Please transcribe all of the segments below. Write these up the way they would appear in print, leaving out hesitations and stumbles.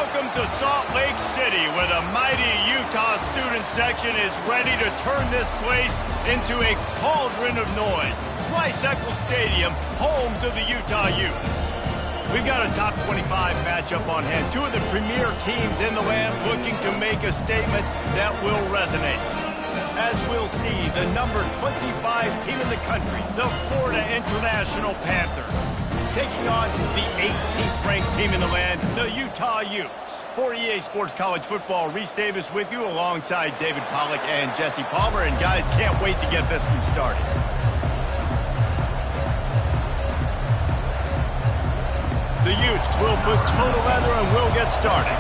Welcome to Salt Lake City, where the mighty Utah student section is ready to turn this place into a cauldron of noise. Rice-Eccles Stadium, home to the Utah Utes. We've got a top 25 matchup on hand. Two of the premier teams in the land looking to make a statement that will resonate. As we'll see, the number 25 team in the country, the Florida International Panthers, taking on the 18th ranked team in the land, the Utah Utes. For EA Sports College Football, Reese Davis with you alongside David Pollack and Jesse Palmer. And guys, can't wait to get this one started. The Utes will put total leather and we'll get started.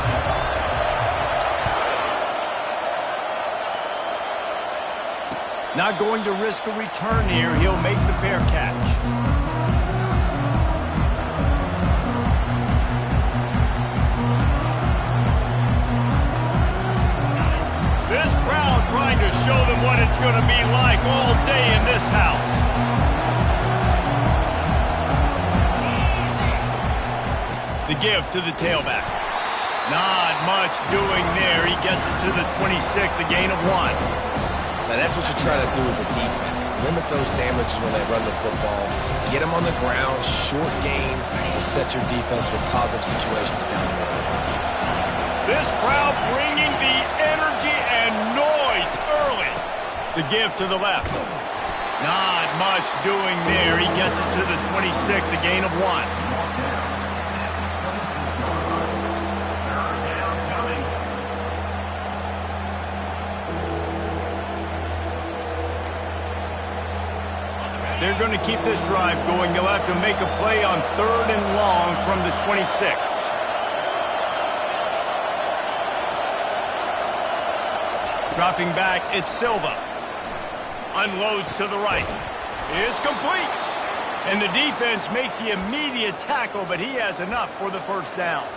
Not going to risk a return here. He'll make the fair catch. This crowd trying to show them what it's going to be like all day in this house. The give to the tailback. Not much doing there. He gets it to the 26, a gain of 1. Now, that's what you try to do as a defense. Limit those damages when they run the football. Get them on the ground, short gains, to set your defense for positive situations down the road. This crowd bringing the energy and noise early. The give to the left. Not much doing there. He gets it to the 26, a gain of 1. They're going to keep this drive going. They'll have to make a play on 3rd and long from the 26. Dropping back, it's Silva. Unloads to the right. It's complete. And the defense makes the immediate tackle, but he has enough for the first down.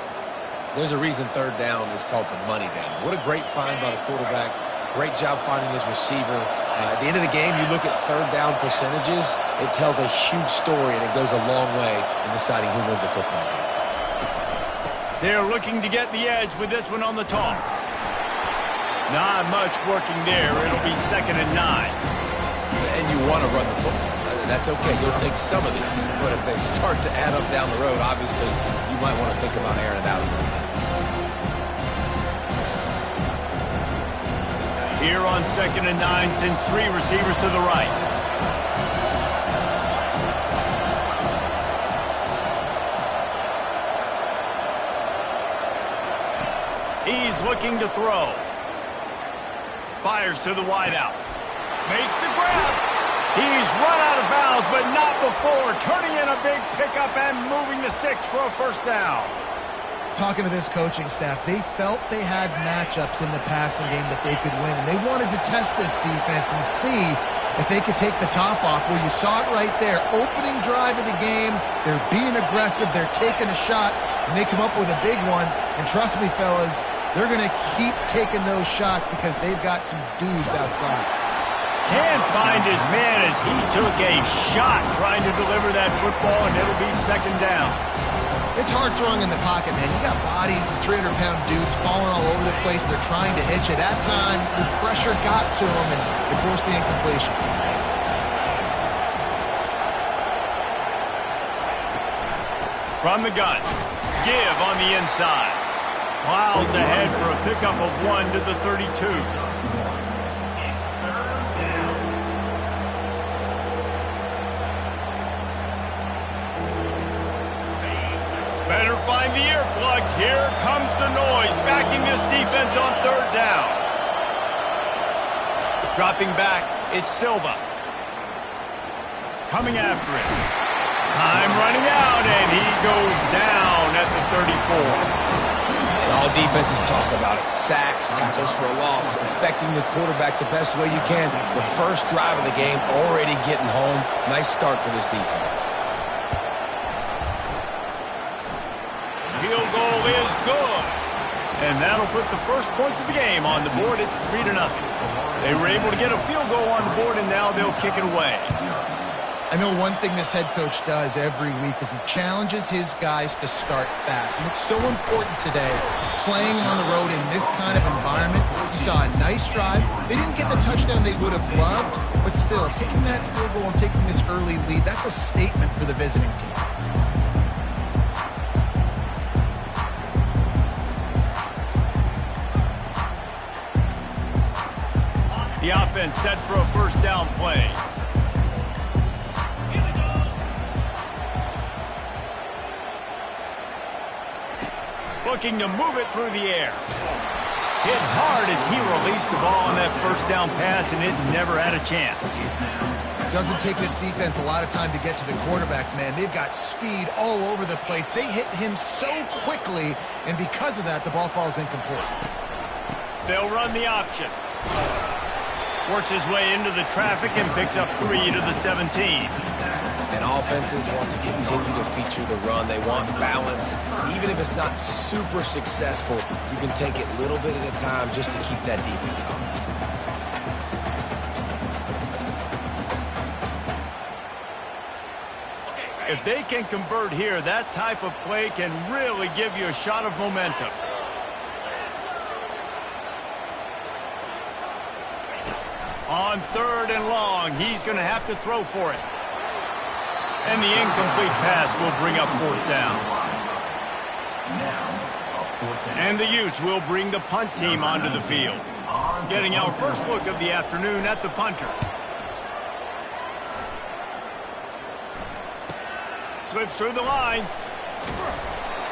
There's a reason 3rd down is called the money down. What a great find by the quarterback. Great job finding his receiver. At the end of the game, you look at 3rd down percentages. It tells a huge story, and it goes a long way in deciding who wins a football game. They're looking to get the edge with this one on the toss. Not much working there. It'll be 2nd and 9. And you want to run the football. That's okay. You'll take some of these. But if they start to add up down the road, obviously, you might want to think about airing it out a little bit. Here on 2nd and 9, sends 3 receivers to the right. He's looking to throw. Fires to the wideout. Makes the grab. He's run out of bounds, but not before turning in a big pickup and moving the sticks for a first down. Talking to this coaching staff, they felt they had matchups in the passing game that they could win, and they wanted to test this defense and see if they could take the top off. Well, you saw it right there. Opening drive of the game, they're being aggressive, they're taking a shot, and they come up with a big one. And trust me, fellas, they're going to keep taking those shots because they've got some dudes outside. Can't find his man as he took a shot trying to deliver that football, and it'll be 2nd down. It's hard throwing in the pocket, man. You got bodies and 300-pound dudes falling all over the place. They're trying to hit you. That time, the pressure got to them, and they forced the incompletion. From the gun, give on the inside. Plows ahead for a pickup of 1 to the 32. Better find the earplugs. Here comes the noise, backing this defense on 3rd down. Dropping back, it's Silva. Coming after him. Time running out, and he goes down at the 34. And all defenses talk about it. Sacks, tackles for a loss, affecting the quarterback the best way you can. The first drive of the game, already getting home. Nice start for this defense. Field goal is good. And that'll put the first points of the game on the board. It's 3-0. They were able to get a field goal on the board, and now they'll kick it away. I know one thing this head coach does every week is he challenges his guys to start fast. And it's so important today, playing on the road in this kind of environment. You saw a nice drive. They didn't get the touchdown they would have loved, but still, kicking that field goal and taking this early lead, that's a statement for the visiting team. The offense set for a first down play. Looking to move it through the air. Hit hard as he released the ball on that first down pass, and it never had a chance. It doesn't take this defense a lot of time to get to the quarterback, man. They've got speed all over the place. They hit him so quickly, and because of that, the ball falls incomplete. They'll run the option. Works his way into the traffic and picks up 3 to the 17. And offenses want to continue to feature the run. They want balance. Even if it's not super successful, you can take it little bit at a time just to keep that defense honest. If they can convert here, that type of play can really give you a shot of momentum. On 3rd and long, he's going to have to throw for it. And the incomplete pass will bring up 4th down. And the Utes will bring the punt team onto the field. Getting our first look of the afternoon at the punter. Slips through the line.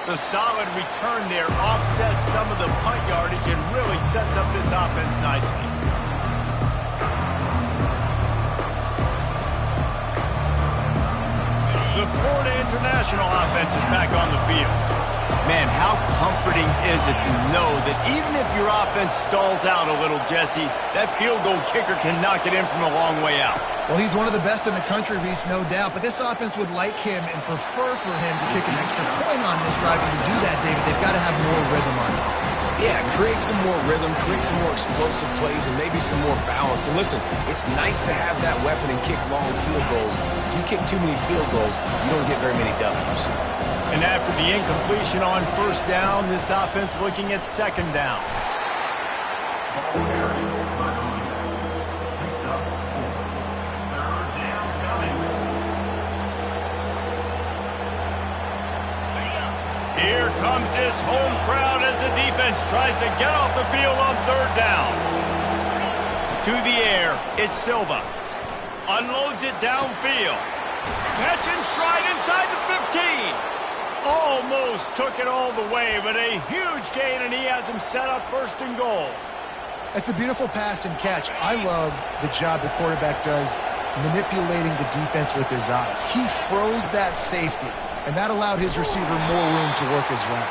The solid return there offsets some of the punt yardage and really sets up this offense nicely. The Florida International offense is back on the field. Man, how comforting is it to know that even if your offense stalls out a little, Jesse, that field goal kicker can knock it in from a long way out. Well, he's one of the best in the country, Reese, no doubt. But this offense would like him and prefer for him to kick an extra point on this drive. And to do that, David, they've got to have more rhythm on offense. Yeah, create some more rhythm, create some more explosive plays, and maybe some more balance. And listen, it's nice to have that weapon and kick long field goals. If you kick too many field goals, you don't get very many W's. And after the incompletion on 1st down, this offense looking at 2nd down. Here comes this home crowd as the defense tries to get off the field on 3rd down. To the air, it's Silva. Unloads it downfield. Catch and stride inside the 15. Almost took it all the way, but a huge gain, and he has him set up 1st and goal. It's a beautiful pass and catch. I love the job the quarterback does manipulating the defense with his eyes. He froze that safety, and that allowed his receiver more room to work his route.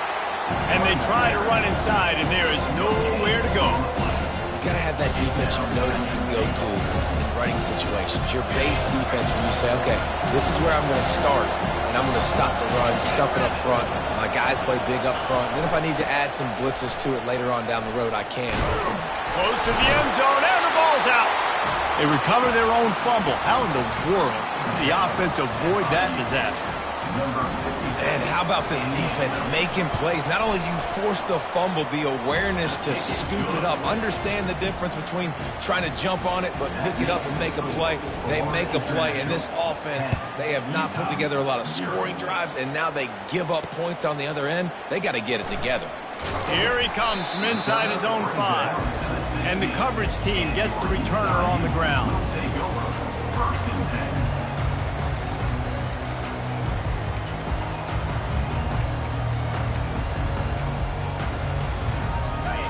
And they try to run inside, and there is nowhere to go. You got to have that defense you know you can go to in running situations. Your base defense when you say, okay, this is where I'm going to start, and I'm going to stop the run, stuff it up front. My guys play big up front. Then if I need to add some blitzes to it later on down the road, I can. Close to the end zone, and the ball's out. They recover their own fumble. How in the world did the offense avoid that disaster? And how about this defense making plays? Not only do you force the fumble, the awareness to scoop it up. Understand the difference between trying to jump on it, but pick it up and make a play. They make a play. In this offense, they have not put together a lot of scoring drives, and now they give up points on the other end. They got to get it together. Here he comes from inside his own 5. And the coverage team gets the returner on the ground.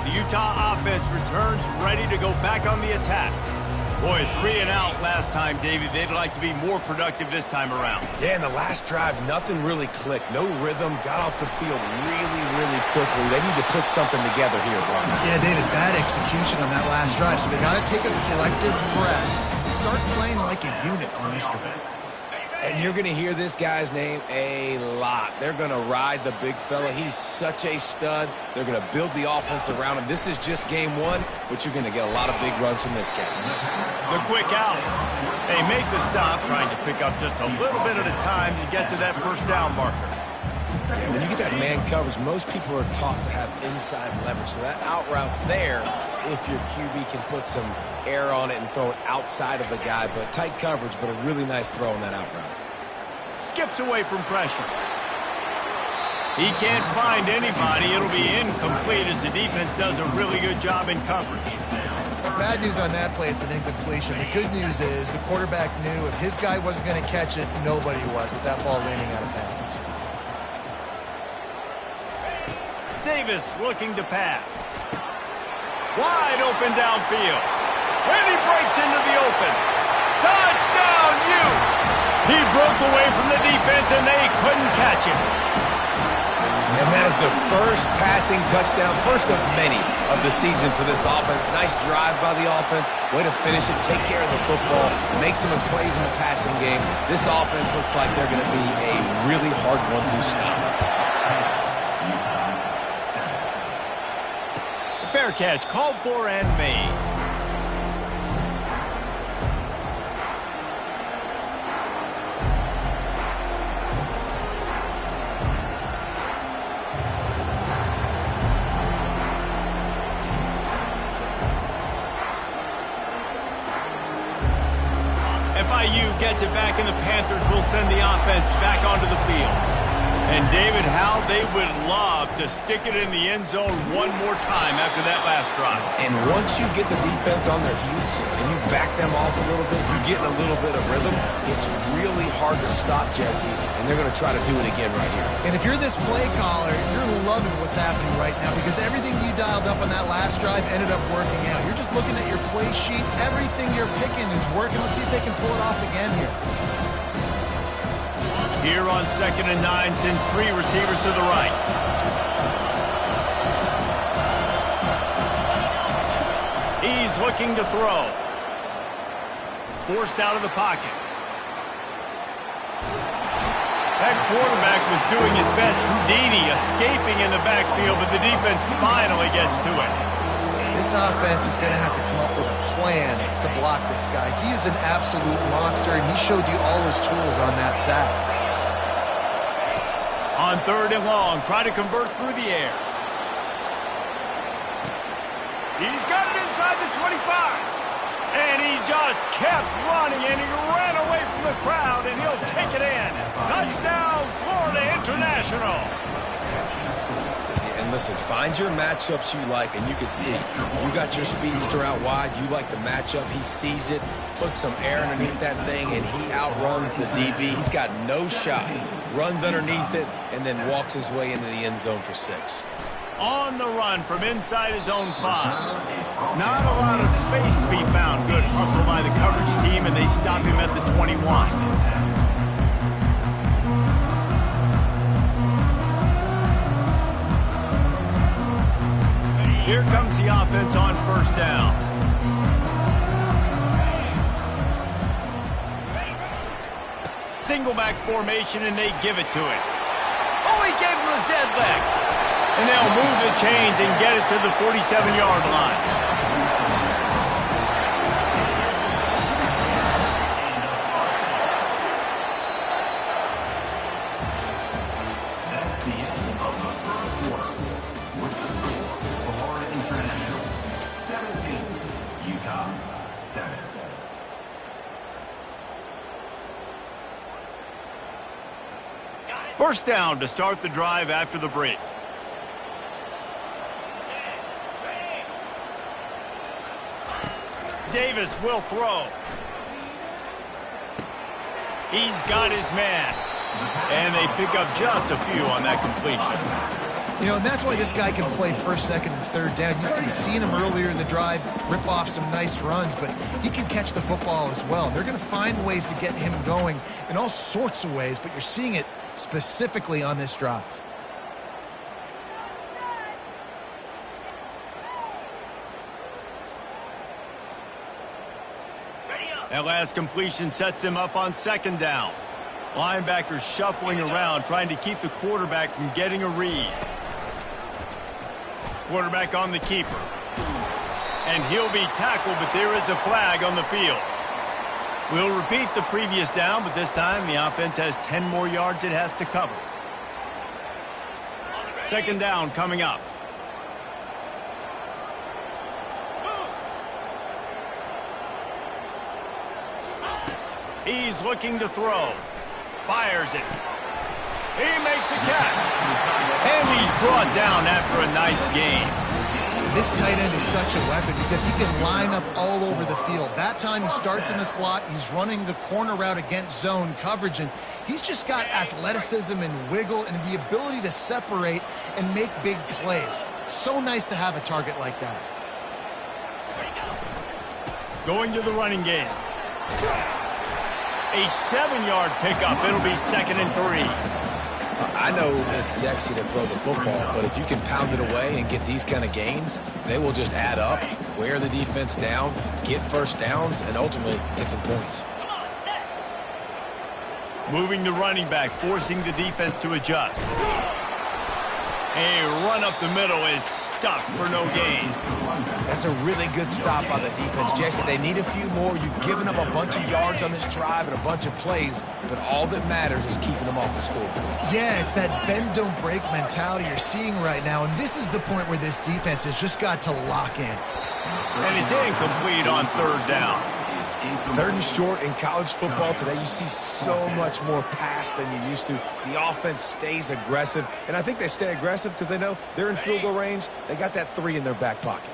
The Utah offense returns ready to go back on the attack. Boy, 3 and out last time, David. They'd like to be more productive this time around. Yeah, in the last drive, nothing really clicked. No rhythm, got off the field really quickly. They need to put something together here, Brian. Yeah, David, bad execution on that last drive. So they got to take a collective breath and start playing like a unit on this drive. And you're going to hear this guy's name a lot. They're going to ride the big fella. He's such a stud. They're going to build the offense around him. This is just game one, but you're going to get a lot of big runs from this game. The quick out. They make the stop, trying to pick up just a little bit at a time to get to that first down marker. Yeah, when you get that man coverage, most people are taught to have inside leverage. So that out route's there if your QB can put some air on it and throw it outside of the guy. But tight coverage, but a really nice throw on that out route. Skips away from pressure. He can't find anybody. It'll be incomplete as the defense does a really good job in coverage. Bad news on that play, it's an incompletion. The good news is the quarterback knew if his guy wasn't going to catch it, nobody was with that ball landing out of bounds. Davis looking to pass. Wide open downfield. And he breaks into the open. Touchdown, Utes! He broke away from the defense and they couldn't catch him. And that is the first passing touchdown, first of many of the season for this offense. Nice drive by the offense. Way to finish it, take care of the football, make some plays in the passing game. This offense looks like they're going to be a really hard one to stop. Fair catch called for and made. FIU gets it back, and the Panthers will send the offense back onto the field. And, David, how they would love to stick it in the end zone one more time after that last drive. And once you get the defense on their heels and you back them off a little bit, you get in a little bit of rhythm, it's really hard to stop, Jesse, and they're going to try to do it again right here. And if you're this play caller, you're loving what's happening right now because everything you dialed up on that last drive ended up working out. You're just looking at your play sheet. Everything you're picking is working. Let's see if they can pull it off again here. Here on 2nd and 9, sends three receivers to the right. He's looking to throw. Forced out of the pocket. That quarterback was doing his best. Houdini escaping in the backfield, but the defense finally gets to it. This offense is going to have to come up with a plan to block this guy. He is an absolute monster, and he showed you all his tools on that sack. On 3rd and long, try to convert through the air. He's got it inside the 25. And he just kept running, and he ran away from the crowd, and he'll take it in. Touchdown, Florida International. And listen, find your matchups you like, and you can see. You got your speedster out wide. You like the matchup. He sees it, puts some air underneath that thing, and he outruns the DB. He's got no shot. Runs underneath it, and then walks his way into the end zone for 6. On the run from inside his own 5. Not a lot of space to be found. Good hustle by the coverage team, and they stop him at the 21. Here comes the offense on 1st down. Single back formation, and they give it to him. Oh, he gave him a dead leg. And they'll move the chains and get it to the 47-yard line. That's the end of the first quarter. With the score, Florida International 17, Utah 7. First down to start the drive after the break. Davis will throw. He's got his man. And they pick up just a few on that completion. You know, and that's why this guy can play 1st, 2nd, and 3rd down. You've seen him earlier in the drive rip off some nice runs, but he can catch the football as well. They're going to find ways to get him going in all sorts of ways, but you're seeing it specifically on this drive. That last completion sets him up on 2nd down. Linebackers shuffling around, trying to keep the quarterback from getting a read. Quarterback on the keeper. And he'll be tackled, but there is a flag on the field. We'll repeat the previous down, but this time the offense has 10 more yards it has to cover. Second down coming up. He's looking to throw. Fires it. He makes a catch. And he's brought down after a nice gain. This tight end is such a weapon because he can line up all over the field. That time he starts in the slot. He's running the corner route against zone coverage, and he's just got athleticism and wiggle and the ability to separate and make big plays. It's so nice to have a target like that. Going to the running game. A 7-yard pickup. It'll be 2nd and 3. I know it's sexy to throw the football, but if you can pound it away and get these kind of gains, they will just add up, wear the defense down, get first downs, and ultimately get some points. Moving the running back, forcing the defense to adjust. A run up the middle is stuffed for no gain. That's a really good stop by the defense, Jesse. They need a few more. You've given up a bunch of yards on this drive and a bunch of plays, but all that matters is keeping them off the scoreboard. Yeah, it's that bend, don't break mentality you're seeing right now, and this is the point where this defense has just got to lock in. And it's incomplete on 3rd down. 3rd and short in college football today. You see so much more pass than you used to. The offense stays aggressive, and I think they stay aggressive because they know they're in field goal range. They got that 3 in their back pocket.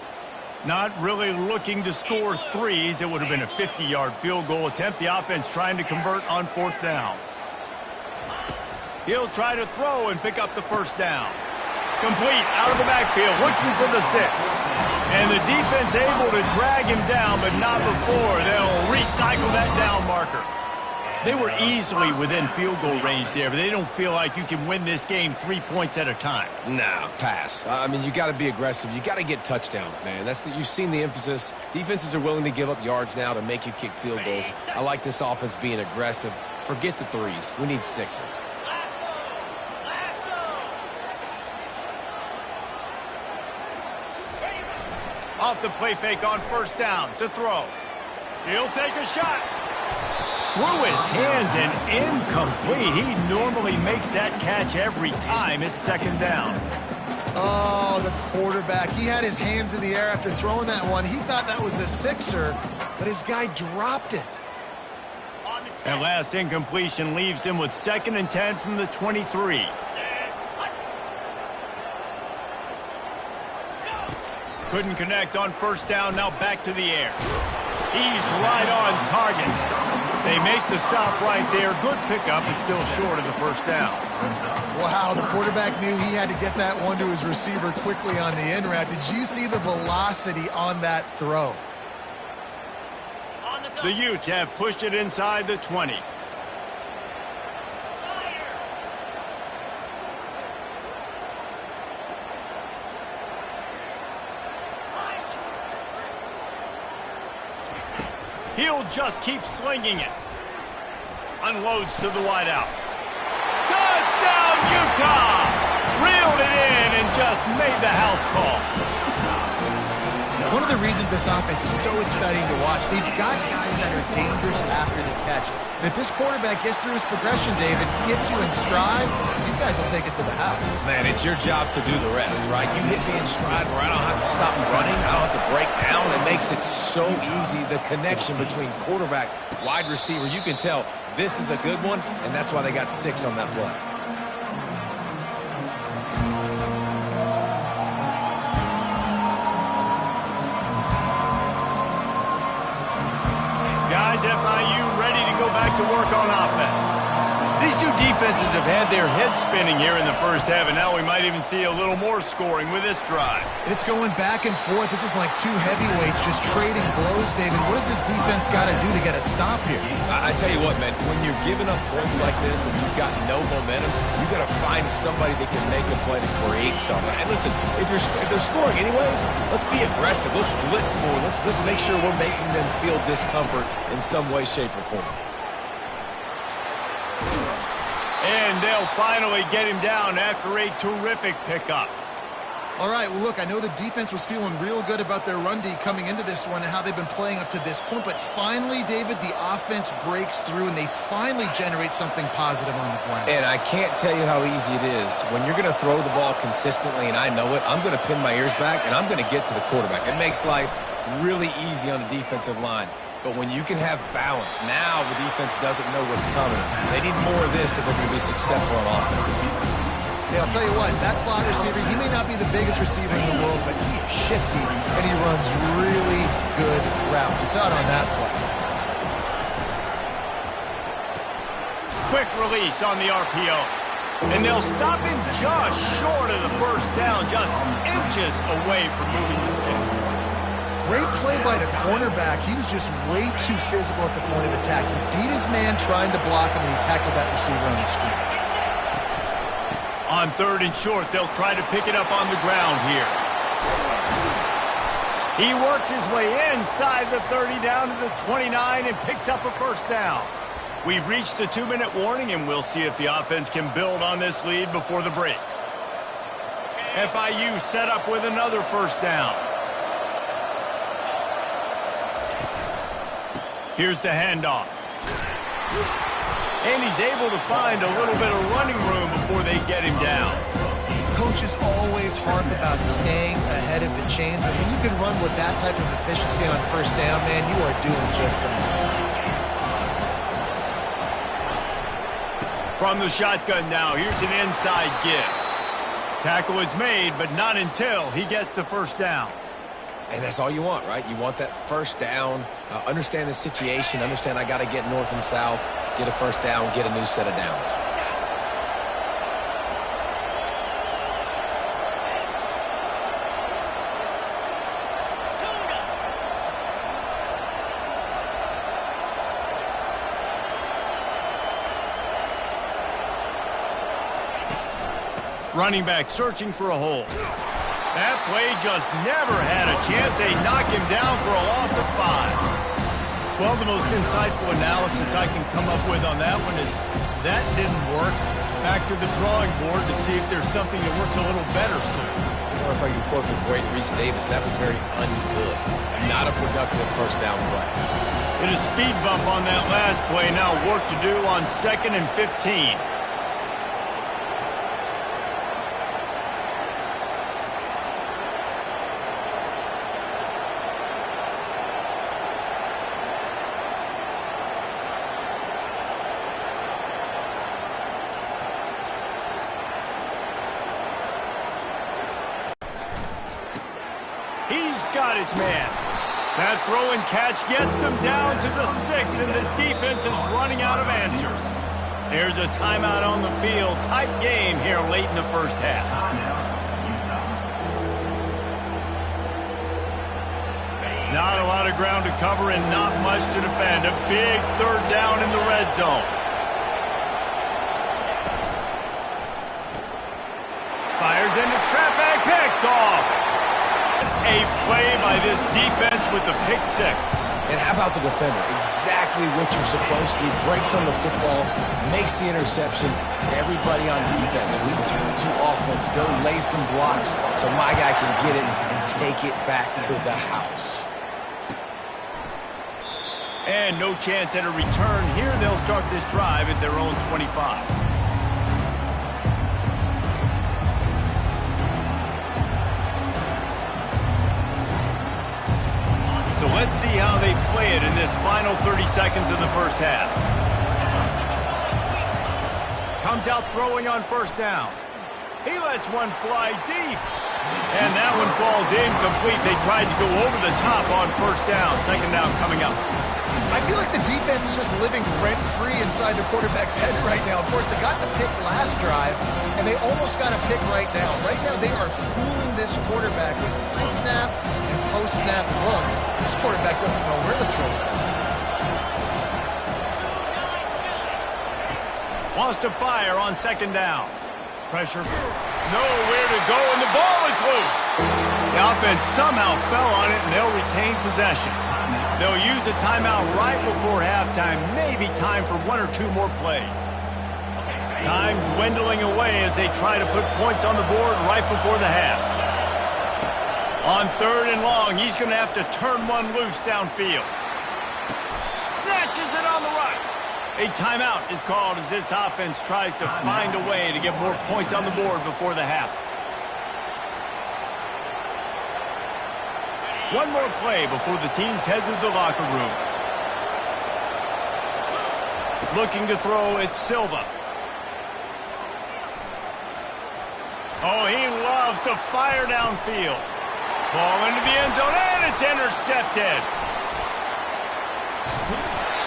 Not really looking to score threes. It would have been a 50-yard field goal attempt. The offense trying to convert on 4th down. He'll try to throw and pick up the 1st down. Complete out of the backfield, looking for the sticks. And the defense able to drag him down, but not before. They'll recycle that down marker. They were easily within field goal range there, but they don't feel like you can win this game 3 points at a time. Nah, pass. I mean, you got to be aggressive. You got to get touchdowns, man. You've seen the emphasis. Defenses are willing to give up yards now to make you kick field goals. I like this offense being aggressive. Forget the 3s. We need 6s. Off the play fake on 1st down to throw. He'll take a shot. Through his hands and incomplete. He normally makes that catch every time. It's 2nd down. Oh, the quarterback. He had his hands in the air after throwing that one. He thought that was a 6er, but his guy dropped it. That last incompletion leaves him with 2nd and 10 from the 23. Couldn't connect on 1st down. Now back to the air. He's right on target. They make the stop right there. Good pickup, but still short of the 1st down. Wow, the quarterback knew he had to get that one to his receiver quickly on the in route. Did you see the velocity on that throw? The Utes have pushed it inside the 20. He'll just keep slinging it. Unloads to the wideout. Touchdown, Utah! Reeled it in and just made the house call. One of the reasons this offense is so exciting to watch, they've got guys that are dangerous after the catch. And if this quarterback gets through his progression, David, gets you in stride, these guys will take it to the house. Man, it's your job to do the rest, right? You hit me in stride where I don't have to stop running. I don't have to break down. It makes it so easy, the connection between quarterback, wide receiver. You can tell this is a good one, and that's why they got 6 on that play. FIU ready to go back to work on offense. These two defenses have had their heads spinning here in the 1st half, and now we might even see a little more scoring with this drive. It's going back and forth. This is like two heavyweights just trading blows, David. What does this defense got to do to get a stop here? I tell you what, man, when you're giving up points like this and you've got no momentum, you got to find somebody that can make a play to create something. And listen, if they're scoring anyways, let's be aggressive. Let's blitz more. Let's make sure we're making them feel discomfort in some way, shape, or form. And they'll finally get him down after a terrific pickup. All right, well, look, I know the defense was feeling real good about their run D coming into this one and how they've been playing up to this point, but finally, David, the offense breaks through and they finally generate something positive on the ground. And I can't tell you how easy it is. When you're going to throw the ball consistently, and I know it, I'm going to pin my ears back, and I'm going to get to the quarterback. It makes life really easy on the defensive line. But when you can have balance, now the defense doesn't know what's coming. They need more of this if they're going to be successful on offense. Yeah, I'll tell you what, that slot receiver, he may not be the biggest receiver in the world, but he is shifty, and he runs really good routes. You saw it on that play. Quick release on the RPO. And they'll stop him just short of the first down, just inches away from moving the sticks. Great play by the cornerback. He was just way too physical at the point of attack. He beat his man trying to block him, and he tackled that receiver on the screen. On 3rd and short, they'll try to pick it up on the ground here. He works his way inside the 30 down to the 29 and picks up a first down. We've reached the 2-minute warning, and we'll see if the offense can build on this lead before the break. FIU set up with another first down. Here's the handoff. And he's able to find a little bit of running room before they get him down. Coaches always harp about staying ahead of the chains, and when you can run with that type of efficiency on first down, man, you are doing just that. From the shotgun now, here's an inside give. Tackle is made, but not until he gets the first down. And that's all you want, right? You want that first down, understand the situation, understand I got to get north and south, get a first down, get a new set of downs. Running back searching for a hole. That play just never had a chance. They knock him down for a loss of 5. Well, the most insightful analysis I can come up with on that one is that didn't work. Back to the drawing board to see if there's something that works a little better soon. Or if I can quote the great Reese Davis, that was very ungood. Not a productive first down play. Hit a speed bump on that last play. Now work to do on 2nd and 15. He's got his man. That throw and catch gets them down to the 6, and the defense is running out of answers. There's a timeout on the field. Tight game here late in the first half. Not a lot of ground to cover and not much to defend. A big 3rd down in the red zone. Fires into traffic, picked off. A play by this defense with the pick 6. And how about the defender? Exactly what you're supposed to do. Breaks on the football, makes the interception. Everybody on defense, we turn to offense. Go lay some blocks so my guy can get it and take it back to the house. And no chance at a return here. They'll start this drive at their own 25. So let's see how they play it in this final 30 seconds of the first half. Comes out throwing on first down. He lets one fly deep. And that one falls incomplete. They tried to go over the top on first down. 2nd down coming up. I feel like the defense is just living rent-free inside the quarterback's head right now. Of course, they got the pick last drive, and they almost got a pick right now. Right now, they are fooling this quarterback with pre-snap and post-snap looks. This quarterback doesn't know where to throw it. Wants to fire on 2nd down. Pressure. Nowhere to go, and the ball is loose. The offense somehow fell on it, and they'll retain possession. They'll use a timeout right before halftime. Maybe time for 1 or 2 more plays. Time dwindling away as they try to put points on the board right before the half. On 3rd and long, he's going to have to turn one loose downfield. Snatches it on the run. A timeout is called as this offense tries to find a way to get more points on the board before the half. One more play before the teams head to the locker rooms. Looking to throw, it's Silva. Oh, he loves to fire downfield. Ball into the end zone, and it's intercepted.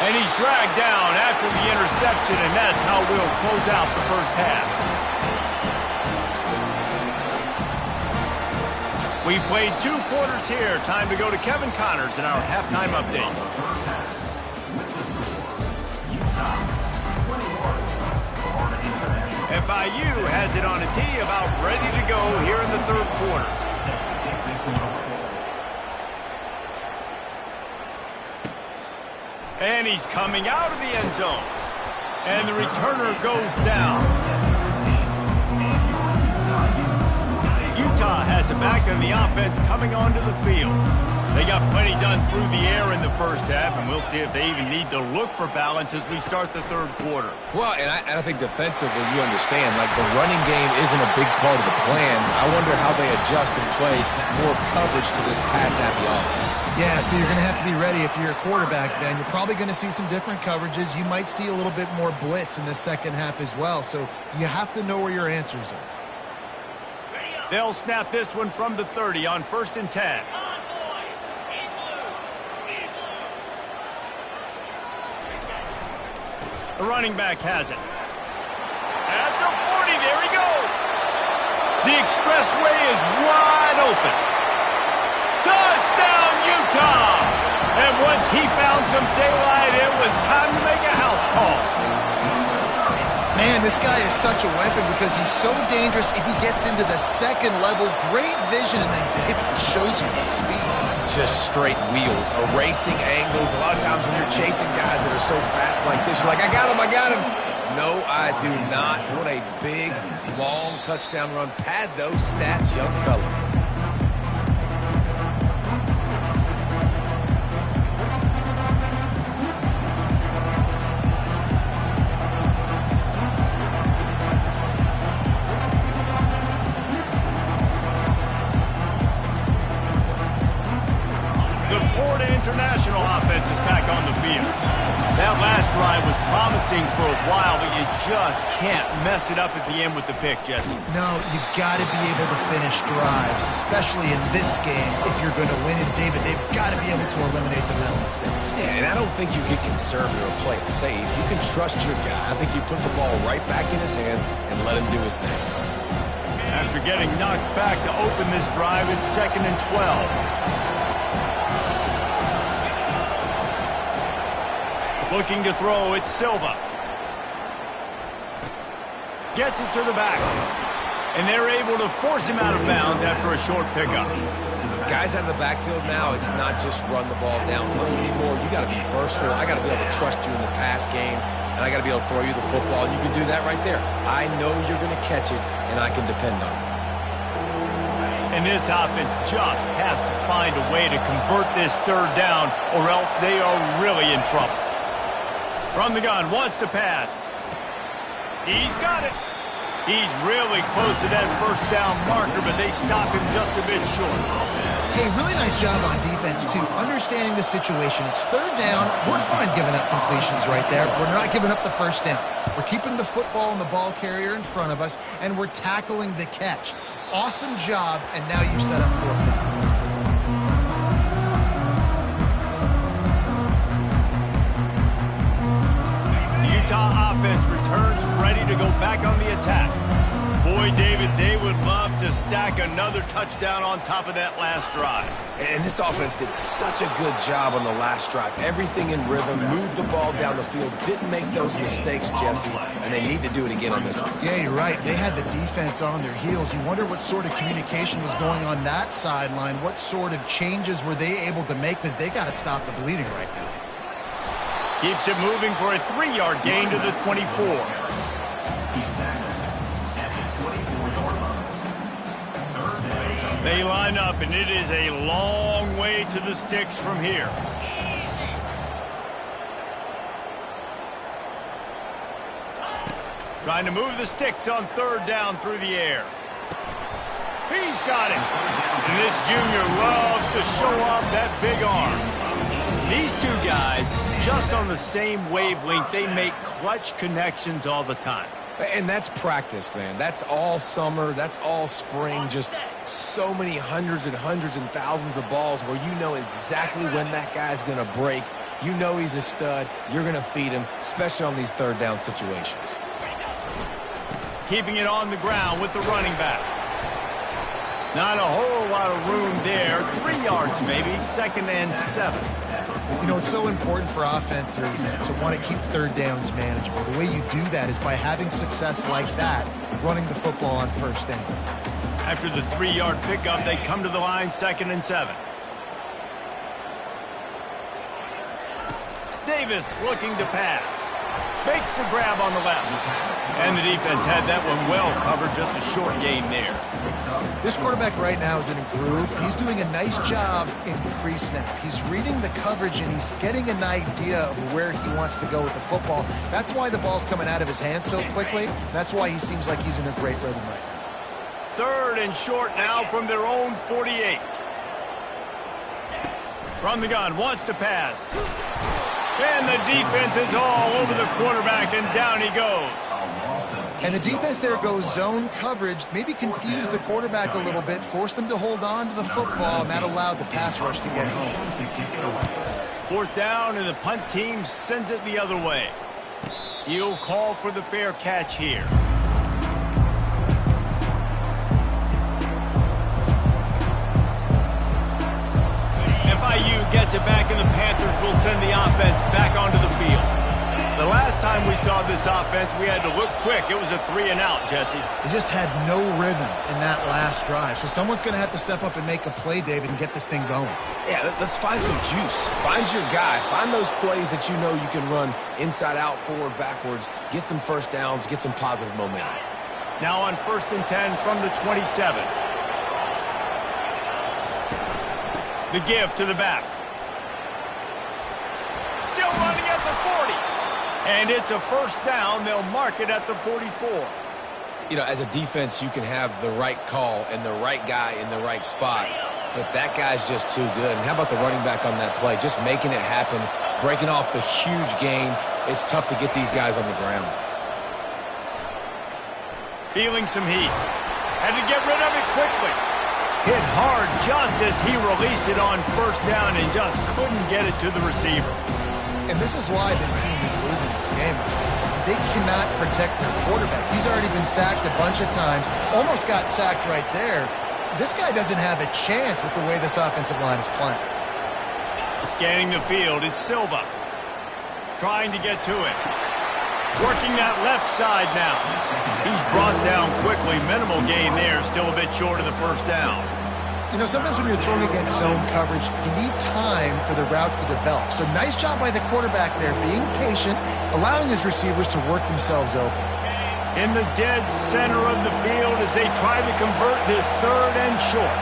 And he's dragged down after the interception, and that's how we'll close out the first half. We've played 2 quarters here. Time to go to Kevin Connors in our halftime update. FIU has it on a tee, about ready to go here in the 3rd quarter. And he's coming out of the end zone. And the returner goes down. Utah has it back, and the offense coming onto the field. They got plenty done through the air in the first half, and we'll see if they even need to look for balance as we start the 3rd quarter. Well, and I think defensively, you understand, like the running game isn't a big part of the plan. I wonder how they adjust and play more coverage to this pass-happy offense. Yeah, so you're going to have to be ready if you're a quarterback, Ben. You're probably going to see some different coverages. You might see a little bit more blitz in the second half as well, so you have to know where your answers are. They'll snap this one from the 30 on 1st and 10. The running back has it. At the 40, there he goes. The expressway is wide open. Touchdown, Utah! And once he found some daylight, it was time to make a house call. Man, this guy is such a weapon because he's so dangerous if he gets into the 2nd level. Great vision, and then David shows you the speed. Just straight wheels, erasing angles. A lot of times when you're chasing guys that are so fast like this, you're like, I got him, I got him. No, I do not. What a big, long touchdown run. Pad those stats, young fella. International offense is back on the field. That last drive was promising for a while, but you just can't mess it up at the end with the pick, Jesse. No, you got to be able to finish drives, especially in this game. If you're going to win, and David, they've got to be able to eliminate the mental mistakes. Yeah, and I don't think you get conservative or play it safe. You can trust your guy. I think you put the ball right back in his hands and let him do his thing. After getting knocked back to open this drive, it's 2nd and 12. Looking to throw, it's Silva. Gets it to the back. And they're able to force him out of bounds after a short pickup. Guys out of the backfield now, it's not just run the ball downhill anymore. You got to be versatile. I got to be able to trust you in the pass game, and I got to be able to throw you the football, and you can do that right there. I know you're going to catch it, and I can depend on it. And this offense just has to find a way to convert this 3rd down, or else they are really in trouble. From the gun, wants to pass. He's got it. He's really close to that 1st down marker, but they stop him just a bit short. Hey, really nice job on defense, too. Understanding the situation. It's 3rd down. We're fine giving up completions right there. We're not giving up the 1st down. We're keeping the football and the ball carrier in front of us, and we're tackling the catch. Awesome job, and now you've set up 4th down. Utah offense returns ready to go back on the attack. Boy, David, they would love to stack another touchdown on top of that last drive. And this offense did such a good job on the last drive. Everything in rhythm, moved the ball down the field, didn't make those mistakes, Jesse, and they need to do it again on this one. Yeah, you're right. They had the defense on their heels. You wonder what sort of communication was going on that sideline. What sort of changes were they able to make, because they got to stop the bleeding right now. Keeps it moving for a 3-yard gain to the 24. They line up, and it is a long way to the sticks from here. Trying to move the sticks on third down through the air. He's got it. And this junior loves to show off that big arm. These two guys, just on the same wavelength, they make clutch connections all the time. And that's practice, man. That's all summer. That's all spring. Just so many hundreds and thousands of balls where you know exactly when that guy's going to break. You know he's a stud. You're going to feed him, especially on these third down situations. Keeping it on the ground with the running back. Not a whole lot of room there. 3 yards maybe, 2nd and 7. You know, it's so important for offenses to want to keep third downs manageable. The way you do that is by having success like that, running the football on first down. After the 3-yard pickup, they come to the line, 2nd and 7. Davis looking to pass. Makes the grab on the left. And the defense had that one well covered, just a short gain there. This quarterback right now is in a groove. He's doing a nice job in pre-snap. He's reading the coverage, and he's getting an idea of where he wants to go with the football. That's why the ball's coming out of his hands so quickly. That's why he seems like he's in a great rhythm right now. 3rd and short now from their own 48. From the gun, wants to pass. And the defense is all over the quarterback, and down he goes. And the defense there goes zone coverage, maybe confused the quarterback a little bit, forced him to hold on to the football, and that allowed the pass rush to get home. 4th down, and the punt team sends it the other way. He'll call for the fair catch here. FIU gets it back, and the Panthers will send the offense back onto the field. The last time we saw this offense, we had to look quick. It was a 3-and-out, Jesse. They just had no rhythm in that last drive. So someone's going to have to step up and make a play, David, and get this thing going. Yeah, let's find some juice. Find your guy. Find those plays that you know you can run inside out, forward, backwards. Get some first downs. Get some positive momentum. Now on 1st and 10 from the 27. The give to the back. Still running at the 40. And it's a 1st down. They'll mark it at the 44. You know, as a defense, you can have the right call and the right guy in the right spot. But that guy's just too good. And how about the running back on that play? Just making it happen, breaking off the huge gain. It's tough to get these guys on the ground. Feeling some heat. Had to get rid of it quickly. Hit hard just as he released it on 1st down and just couldn't get it to the receiver. And this is why this team is losing this game. They cannot protect their quarterback. He's already been sacked a bunch of times. Almost got sacked right there. This guy doesn't have a chance with the way this offensive line is playing. Scanning the field, it's Silva. Trying to get to it. Working that left side now. He's brought down quickly. Minimal gain there. Still a bit short of the 1st down. You know, sometimes when you're throwing against zone coverage, you need time for the routes to develop. So nice job by the quarterback there, being patient, allowing his receivers to work themselves open. In the dead center of the field as they try to convert this 3rd and short.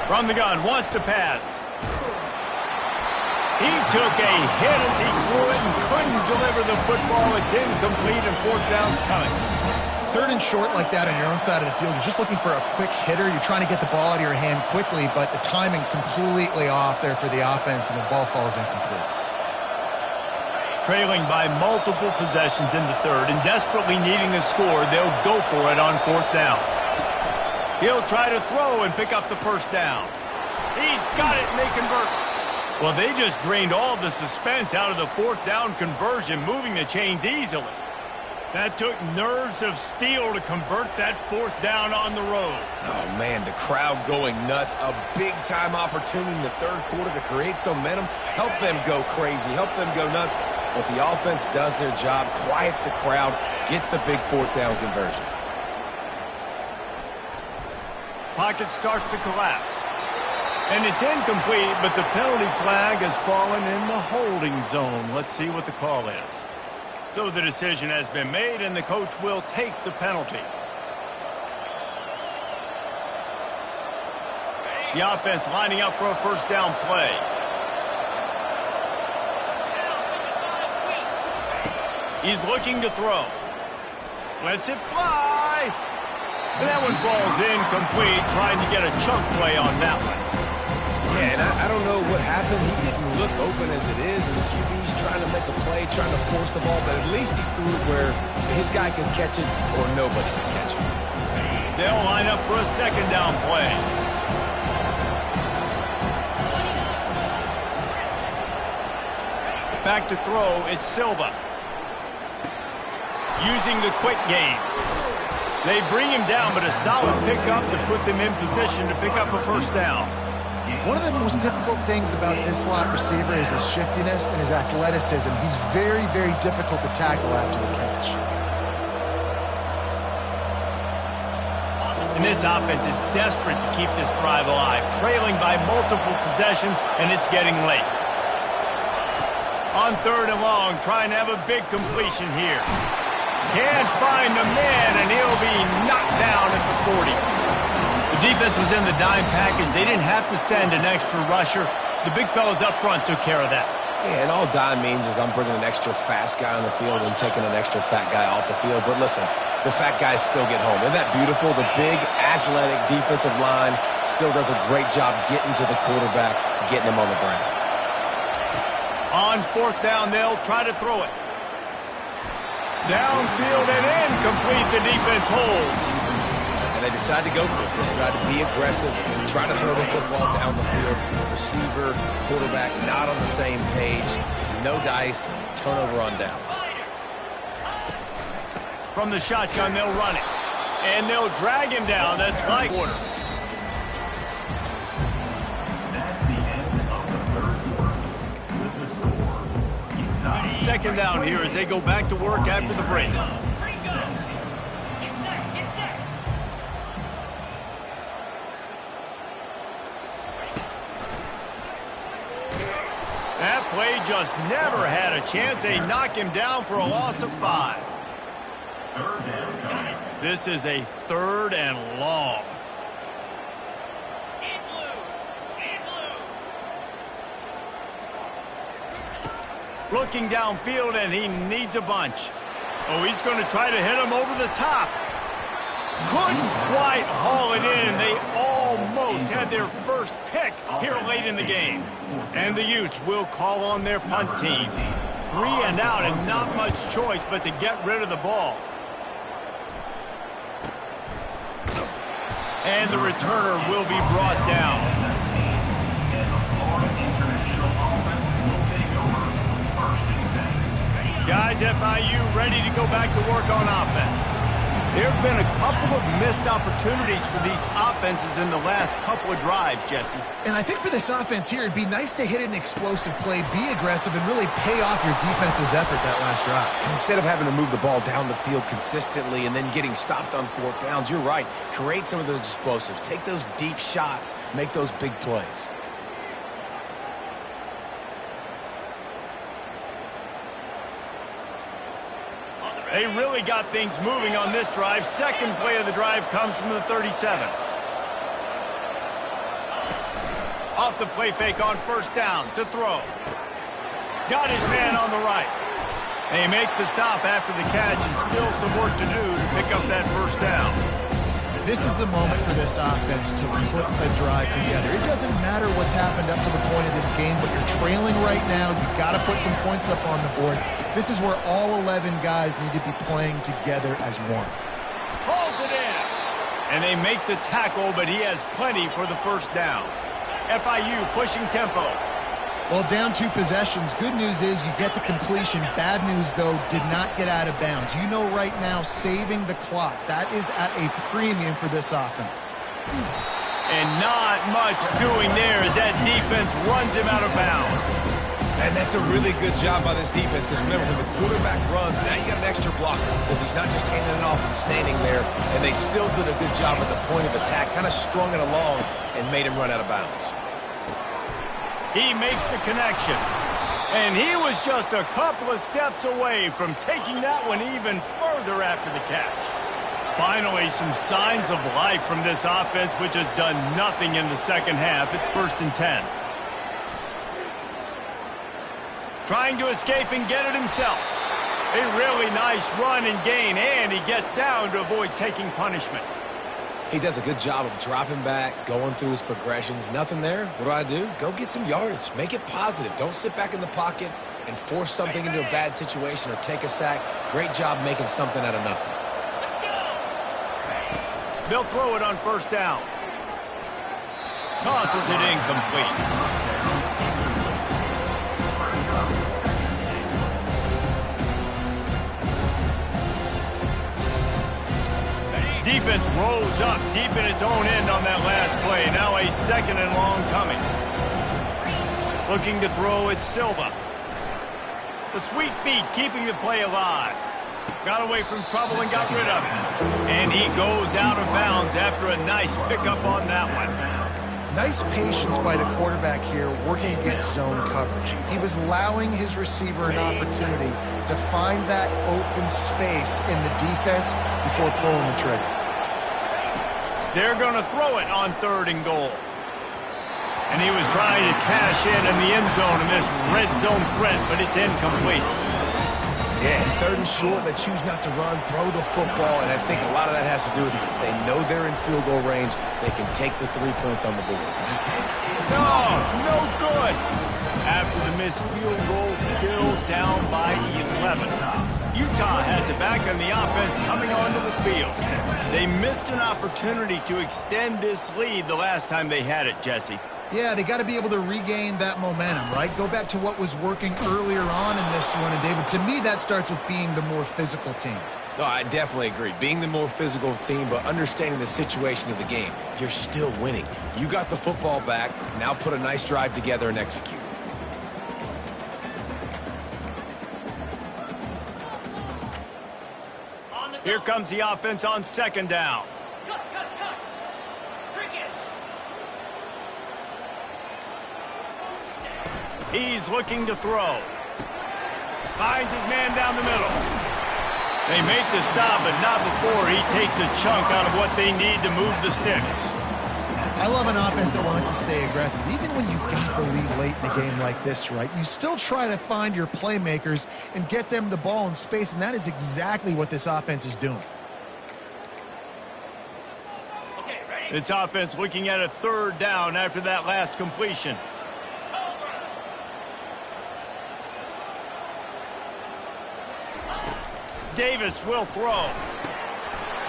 From the gun, wants to pass. He took a hit as he threw it and couldn't deliver the football. It's incomplete, and 4th down's coming. 3rd and short like that on your own side of the field, you're just looking for a quick hitter. You're trying to get the ball out of your hand quickly, but the timing completely off there for the offense, and the ball falls incomplete. Trailing by multiple possessions in the 3rd and desperately needing a score, they'll go for it on 4th down. He'll try to throw and pick up the 1st down. He's got it, and they convert. Well, they just drained all the suspense out of the 4th down conversion, moving the chains easily. That took nerves of steel to convert that 4th down on the road. Oh, man, the crowd going nuts. A big-time opportunity in the 3rd quarter to create some momentum, help them go crazy, help them go nuts. But the offense does their job, quiets the crowd, gets the big 4th down conversion. Pocket starts to collapse. And it's incomplete, but the penalty flag has fallen in the holding zone. Let's see what the call is. So the decision has been made, and the coach will take the penalty. The offense lining up for a first down play. He's looking to throw. Lets it fly. And that one falls incomplete, trying to get a chunk play on that one. Yeah, and I don't know what happened. He didn't look open as it is, and the QB's trying to make a play, trying to force the ball, but at least he threw it where his guy can catch it or nobody can catch it. They'll line up for a second down play. Back to throw, it's Silva. Using the quick game. They bring him down, but a solid pickup to put them in position to pick up a first down. One of the most difficult things about this slot receiver is his shiftiness and his athleticism. He's very, very difficult to tackle after the catch. And this offense is desperate to keep this drive alive, trailing by multiple possessions, and it's getting late. On 3rd and long, trying to have a big completion here. Can't find the man, and he'll be knocked down at the 40. The defense was in the dime package. They didn't have to send an extra rusher. The big fellas up front took care of that. Yeah, and all dime means is I'm bringing an extra fast guy on the field and taking an extra fat guy off the field. But listen, the fat guys still get home. Isn't that beautiful? The big, athletic defensive line still does a great job getting to the quarterback, getting him on the ground. On 4th down, they'll try to throw it. Downfield and incomplete. The defense holds. And they decide to go for it. They decide to be aggressive, try to throw the football down the field. Receiver, quarterback, not on the same page. No dice, turnover on downs. From the shotgun, they'll run it. And they'll drag him down. That's like order. That's the end of the 3rd quarter. With the score, Utah. Second down here as they go back to work after the break. That play just never had a chance. They knock him down for a loss of 5. This is a 3rd and long. Looking downfield, and he needs a bunch. Oh, he's going to try to hit him over the top. Couldn't quite haul it in. They almost had their first pick here late in the game. And the Utes will call on their punt team. 3 and out, and not much choice but to get rid of the ball. And the returner will be brought down. Guys, FIU ready to go back to work on offense. There have been a couple of missed opportunities for these offenses in the last couple of drives, Jesse. And I think for this offense here, it'd be nice to hit an explosive play, be aggressive, and really pay off your defense's effort that last drive. And instead of having to move the ball down the field consistently and then getting stopped on 4th downs, you're right. Create some of those explosives. Take those deep shots. Make those big plays. They really got things moving on this drive. Second play of the drive comes from the 37. Off the play fake on 1st down to throw. Got his man on the right. They make the stop after the catch, and still some work to do to pick up that 1st down. This is the moment for this offense to put a drive together. It doesn't matter what's happened up to the point of this game, but you're trailing right now. You've got to put some points up on the board. This is where all 11 guys need to be playing together as one. Pulls it in. And they make the tackle, but he has plenty for the 1st down. FIU pushing tempo. Well, down 2 possessions. Good news is you get the completion. Bad news, though, did not get out of bounds. You know right now, saving the clock. That is at a premium for this offense. And not much doing there as that defense runs him out of bounds. And that's a really good job by this defense, because remember, when the quarterback runs, now you got an extra blocker, because he's not just handing it off and standing there, and they still did a good job at the point of attack, kind of strung it along and made him run out of bounds. He makes the connection. And he was just a couple of steps away from taking that one even further after the catch. Finally, some signs of life from this offense, which has done nothing in the second half. It's 1st and 10. Trying to escape and get it himself. A really nice run and gain, and he gets down to avoid taking punishment. He does a good job of dropping back, going through his progressions. Nothing there. What do? Go get some yardage. Make it positive. Don't sit back in the pocket and force something into a bad situation or take a sack. Great job making something out of nothing. They'll throw it on 1st down. Tosses it incomplete. Defense rolls up deep in its own end on that last play. Now a 2nd and long coming. Looking to throw it, Silva. The sweet feet keeping the play alive. Got away from trouble and got rid of it. And he goes out of bounds after a nice pickup on that one. Nice patience by the quarterback here, working against zone coverage. He was allowing his receiver an opportunity to find that open space in the defense before pulling the trigger. They're going to throw it on 3rd and goal. And he was trying to cash in the end zone in this red zone threat, but it's incomplete. Yeah, 3rd and short, they choose not to run, throw the football, and I think a lot of that has to do with they know they're in field goal range. They can take the 3 points on the board. No good. After the missed field goal, still down by 11. Utah has it back on the offense coming onto the field. They missed an opportunity to extend this lead the last time they had it, Jesse. Yeah, they got to be able to regain that momentum, right? Go back to what was working earlier on in this one. And, David, to me, that starts with being the more physical team. No, I definitely agree. Being the more physical team, but understanding the situation of the game. You're still winning. You got the football back. Now put a nice drive together and execute. Here comes the offense on 2nd down. He's looking to throw. Finds his man down the middle. They make the stop, but not before he takes a chunk out of what they need to move the sticks. I love an offense that wants to stay aggressive. Even when you've got the lead late in a game like this, right, you still try to find your playmakers and get them the ball in space, and that is exactly what this offense is doing. This offense looking at a 3rd down after that last completion. Davis will throw.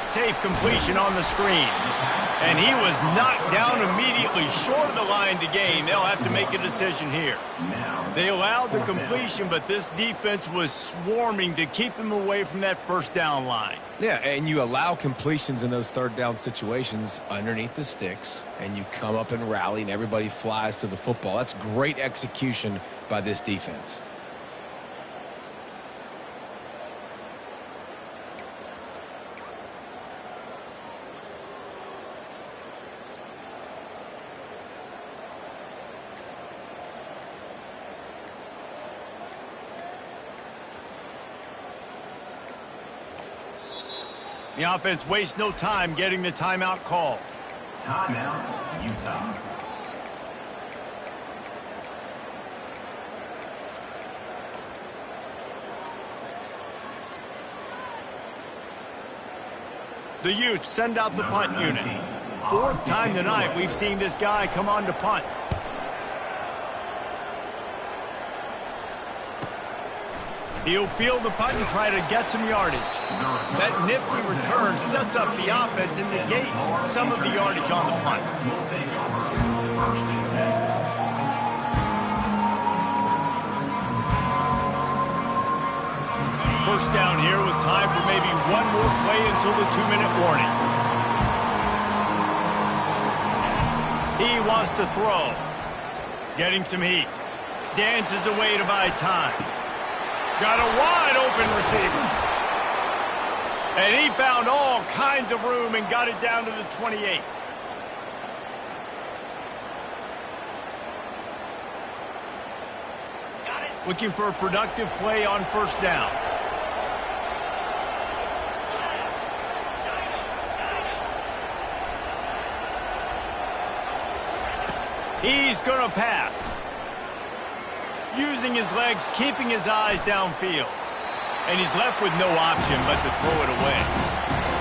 Safe completion on the screen. And he was knocked down immediately short of the line to gain. They'll have to make a decision here. They allowed the completion, but this defense was swarming to keep them away from that 1st down line. Yeah, and you allow completions in those 3rd down situations underneath the sticks, and you come up and rally, and everybody flies to the football. That's great execution by this defense. The offense wastes no time getting the timeout call. Timeout, Utah. The Utes send out the punt unit. 4th time tonight we've seen this guy come on to punt. He'll field the punt and try to get some yardage. That nifty return sets up the offense and negates some of the yardage on the punt. First down here with time for maybe one more play until the 2-minute warning. He wants to throw. Getting some heat. Dances away to buy time. Got a wide open receiver. And he found all kinds of room and got it down to the 28. Looking for a productive play on first down. He's going to pass. Using his legs, keeping his eyes downfield. And he's left with no option but to throw it away.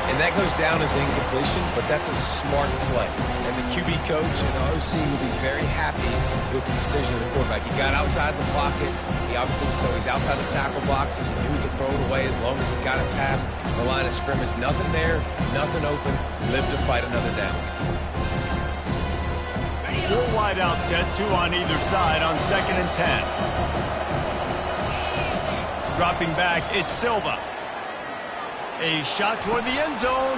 And that goes down as incompletion, but that's a smart play. And the QB coach and the OC will be very happy with the decision of the quarterback. He got outside the pocket. He obviously, so he's outside the tackle boxes. He knew he could throw it away as long as he got it past the line of scrimmage. Nothing there, nothing open. Live to fight another down. 4 wide out set, 2 on either side on 2nd and 10. Dropping back, it's Silva. A shot toward the end zone.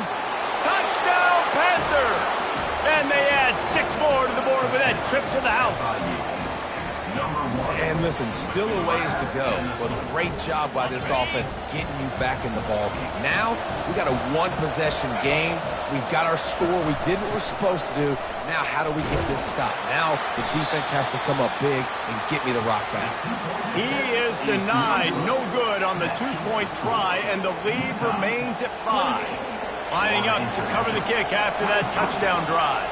Touchdown, Panthers! And they add 6 more to the board with that trip to the house. And listen, still a ways to go, but great job by this offense getting you back in the ballgame. Now, we got a 1-possession game. We've got our score. We did what we're supposed to do. Now, how do we get this stopped? Now, the defense has to come up big and get me the rock back. He is denied. No good on the 2-point try, and the lead remains at 5. Lining up to cover the kick after that touchdown drive.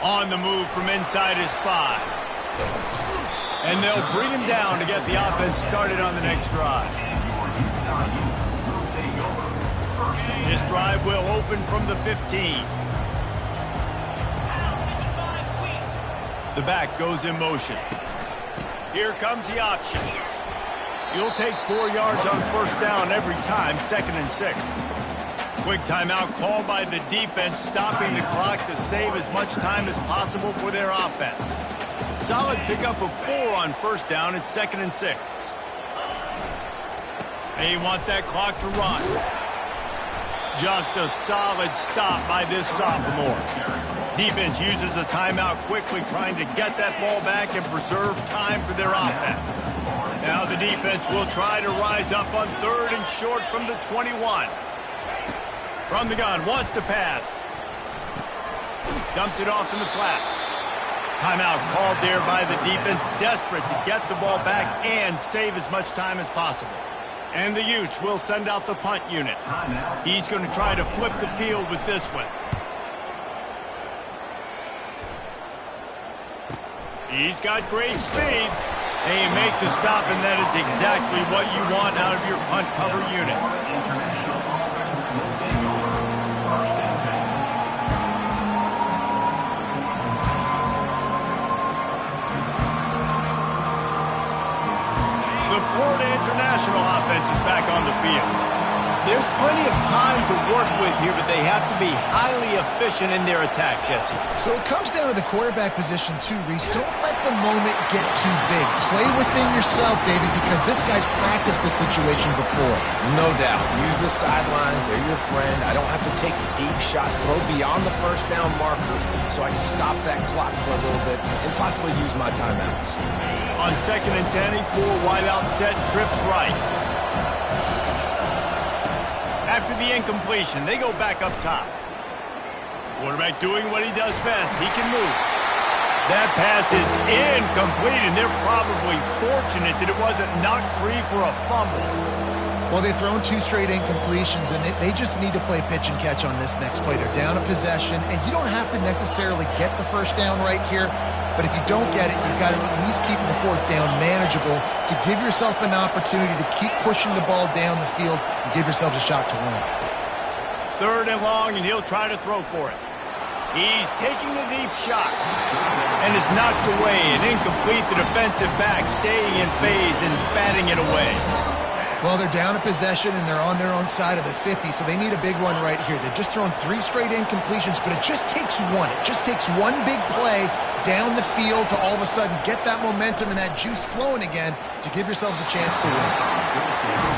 On the move from inside his 5. And they'll bring him down to get the offense started on the next drive. This drive will open from the 15. The back goes in motion. Here comes the option. You'll take 4 yards on first down every time, 2nd and 6. Quick timeout called by the defense, stopping the clock to save as much time as possible for their offense. Solid pickup of 4 on first down at 2nd and 6. They want that clock to run. Just a solid stop by this sophomore. Defense uses a timeout quickly, trying to get that ball back and preserve time for their offense. Now the defense will try to rise up on 3rd and short from the 21. From the gun, wants to pass. Dumps it off in the flats. Timeout called there by the defense, desperate to get the ball back and save as much time as possible. And the Utes will send out the punt unit. He's going to try to flip the field with this one. He's got great speed. They make the stop, and that is exactly what you want out of your punt cover unit. The Florida International offense is back on the field. There's plenty of time to work with here, but they have to be highly efficient in their attack, Jesse. So it comes down to the quarterback position too, Reese. Don't let the moment get too big. Play within yourself, Davey, because this guy's practiced this situation before. No doubt. Use the sidelines. They're your friend. I don't have to take deep shots. Throw beyond the first down marker so I can stop that clock for a little bit and possibly use my timeouts. On 2nd and 10, 4 wide out set, trips right. After the incompletion, they go back up top. Quarterback doing what he does best. He can move. That pass is incomplete, and they're probably fortunate that it wasn't knocked free for a fumble. Well, they've thrown 2 straight incompletions, and they just need to play pitch and catch on this next play. They're down a possession, and you don't have to necessarily get the first down right here, but if you don't get it, you've got to at least keep the 4th down manageable to give yourself an opportunity to keep pushing the ball down the field and give yourselves a shot to win. 3rd and long, and he'll try to throw for it. He's taking a deep shot and is knocked away and incomplete. The defensive back staying in phase and batting it away. Well, they're down a possession, and they're on their own side of the 50, so they need a big one right here. They've just thrown 3 straight incompletions, but it just takes one. It just takes one big play down the field to all of a sudden get that momentum and that juice flowing again to give yourselves a chance to win.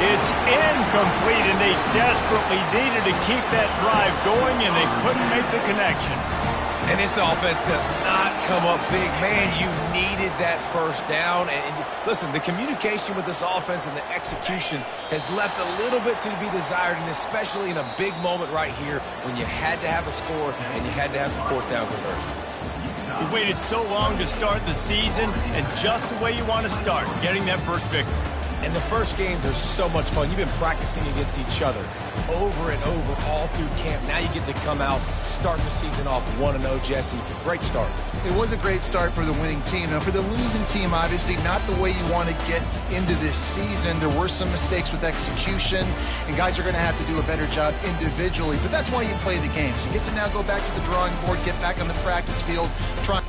It's incomplete, and they desperately needed to keep that drive going, and they couldn't make the connection. And this offense does not come up big. Man, you needed that first down. And listen, the communication with this offense and the execution has left a little bit to be desired, and especially in a big moment right here when you had to have a score and you had to have the 4th down conversion. You waited so long to start the season, and just the way you want to start, getting that first victory. And the first games are so much fun. You've been practicing against each other over and over all through camp. Now you get to come out, start the season off 1-0, Jesse. Great start. It was a great start for the winning team. Now, for the losing team, obviously not the way you want to get into this season. There were some mistakes with execution, and guys are going to have to do a better job individually. But that's why you play the games. You get to now go back to the drawing board, get back on the practice field, try